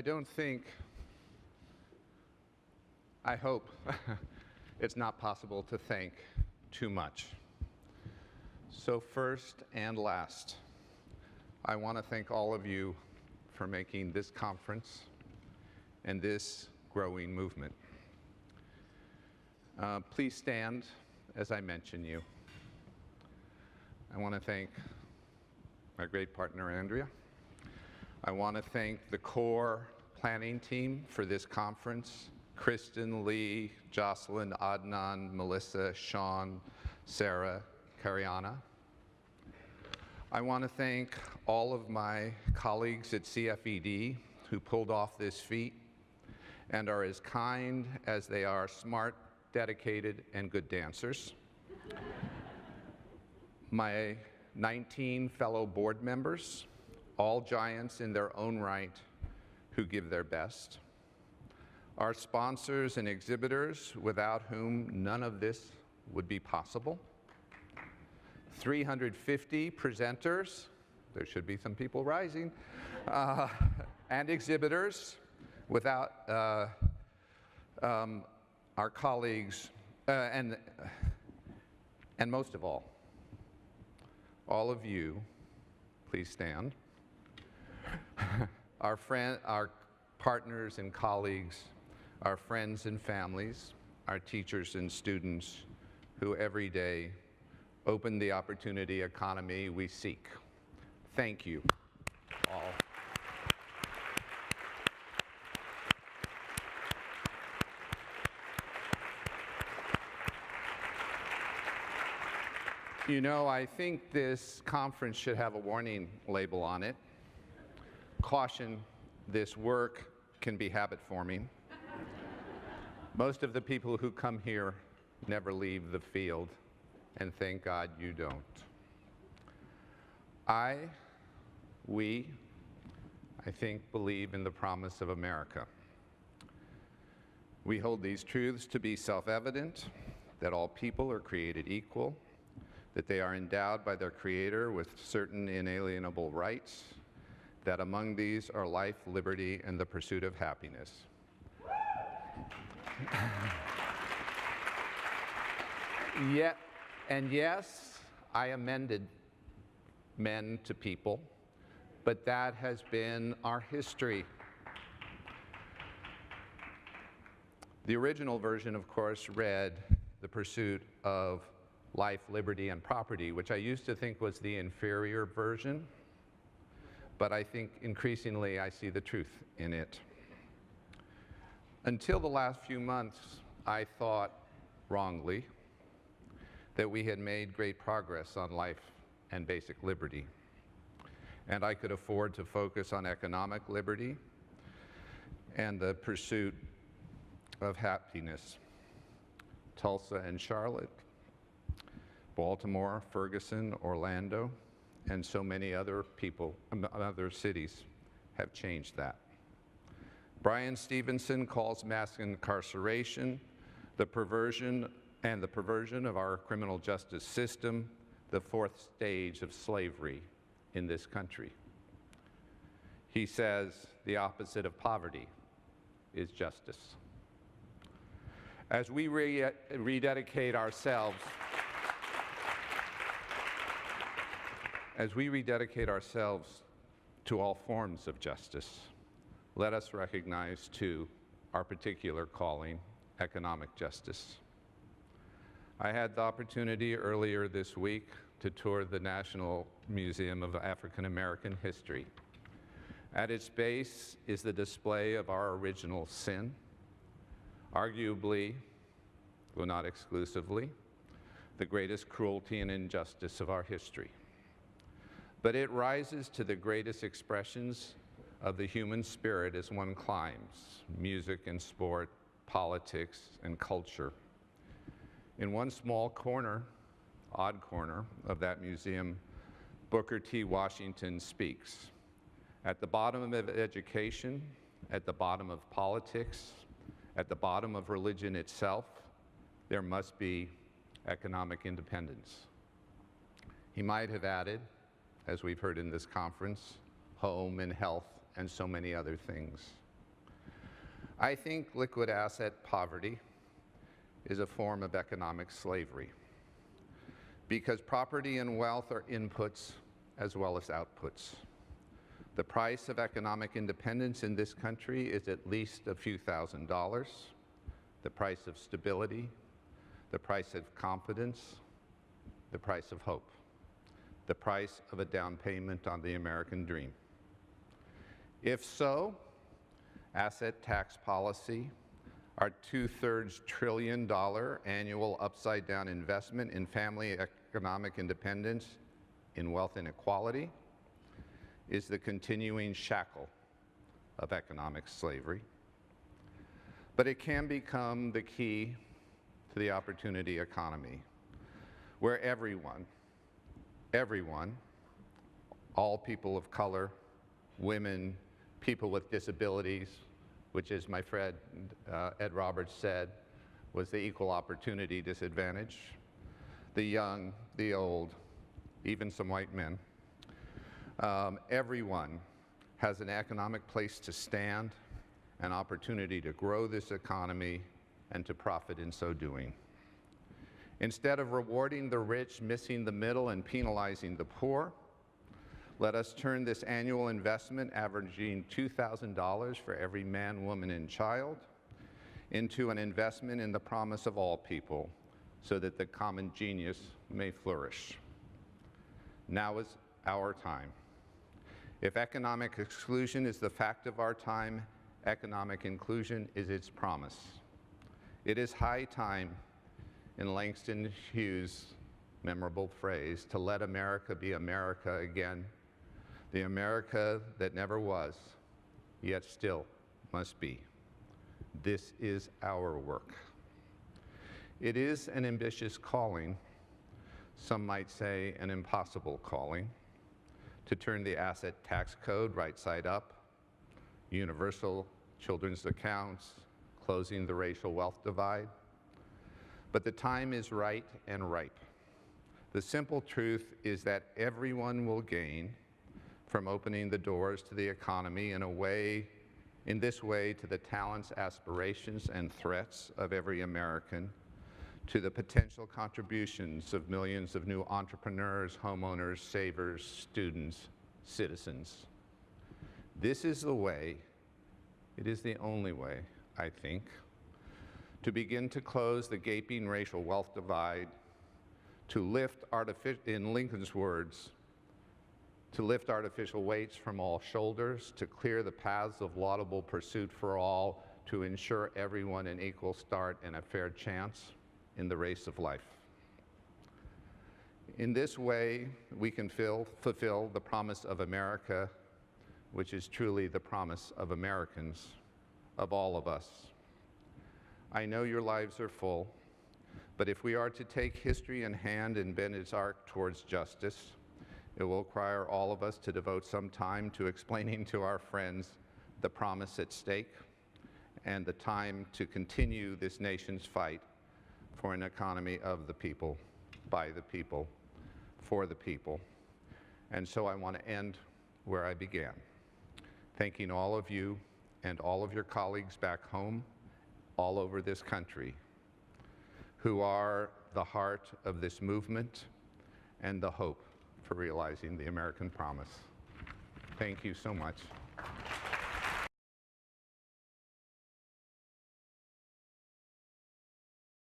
don't think, I hope it's not possible to thank too much. So first and last, I want to thank all of you for making this conference and this growing movement. Please stand as I mention you. I want to thank my great partner, Andrea. I want to thank the core planning team for this conference, Kristen, Lee, Jocelyn, Adnan, Melissa, Sean, Sarah, Kariana. I want to thank all of my colleagues at CFED who pulled off this feat and are as kind as they are smart, dedicated, and good dancers. My 19 fellow board members, all giants in their own right, who give their best. Our sponsors and exhibitors, without whom none of this would be possible. 350 presenters, there should be some people rising, and exhibitors, without our colleagues, and most of all of you, please stand, our partners and colleagues, our friends and families, our teachers and students who every day open the opportunity economy we seek. Thank you all. You know, I think this conference should have a warning label on it. Caution, this work can be habit-forming. Most of the people who come here never leave the field, and thank God you don't. We, I think, believe in the promise of America. We hold these truths to be self-evident, that all people are created equal, that they are endowed by their Creator with certain inalienable rights, that among these are life, liberty, and the pursuit of happiness. And yes, I amended men to people, but that has been our history. The original version, of course, read the pursuit of life, liberty, and property, which I used to think was the inferior version, but I think increasingly I see the truth in it. Until the last few months, I thought, wrongly, that we had made great progress on life and basic liberty, and I could afford to focus on economic liberty and the pursuit of happiness. Tulsa and Charlotte, Baltimore, Ferguson, Orlando, and so many other cities have changed that. Brian Stevenson calls mass incarceration the perversion of our criminal justice system the fourth stage of slavery in this country. He says the opposite of poverty is justice. As we rededicate ourselves to all forms of justice, let us recognize, too, our particular calling, economic justice. I had the opportunity earlier this week to tour the National Museum of African American History. At its base is the display of our original sin, arguably, though not exclusively, the greatest cruelty and injustice of our history. But it rises to the greatest expressions of the human spirit as one climbs, music and sport, politics and culture. In one small corner, odd corner of that museum, Booker T. Washington speaks. At the bottom of education, at the bottom of politics, at the bottom of religion itself, there must be economic independence. He might have added, as we've heard in this conference, home and health and so many other things. I think liquid asset poverty is a form of economic slavery because property and wealth are inputs as well as outputs. The price of economic independence in this country is at least a few $1,000s. The price of stability, the price of confidence, the price of hope, the price of a down payment on the American dream. If so, asset tax policy, our $2/3 trillion annual upside-down investment in family economic independence, in wealth inequality, is the continuing shackle of economic slavery. But it can become the key to the opportunity economy, where everyone, all people of color, women, people with disabilities, which, as my friend Ed Roberts said, was the equal opportunity disadvantage, the young, the old, even some white men. Everyone has an economic place to stand, an opportunity to grow this economy, and to profit in so doing. Instead of rewarding the rich, missing the middle, and penalizing the poor, let us turn this annual investment, averaging $2,000 for every man, woman, and child, into an investment in the promise of all people, so that the common genius may flourish. Now is our time. If economic exclusion is the fact of our time, economic inclusion is its promise. It is high time, in Langston Hughes' memorable phrase, to let America be America again, the America that never was, yet still must be. This is our work. It is an ambitious calling, some might say an impossible calling, to turn the asset tax code right side up, universal children's accounts, closing the racial wealth divide. But the time is right and ripe. The simple truth is that everyone will gain from opening the doors to the economy in this way to the talents, aspirations, and threats of every American, to the potential contributions of millions of new entrepreneurs, homeowners, savers, students, citizens. This is the way, it is the only way, I think, to begin to close the gaping racial wealth divide, to lift, in Lincoln's words, to lift artificial weights from all shoulders, to clear the paths of laudable pursuit for all, to ensure everyone an equal start and a fair chance in the race of life. In this way, we can fulfill the promise of America, which is truly the promise of Americans, of all of us. I know your lives are full, but if we are to take history in hand and bend its arc towards justice, it will require all of us to devote some time to explaining to our friends the promise at stake and the time to continue this nation's fight for an economy of the people, by the people, for the people. And so I want to end where I began, thanking all of you and all of your colleagues back home, all over this country, who are the heart of this movement and the hope for realizing the American promise. Thank you so much.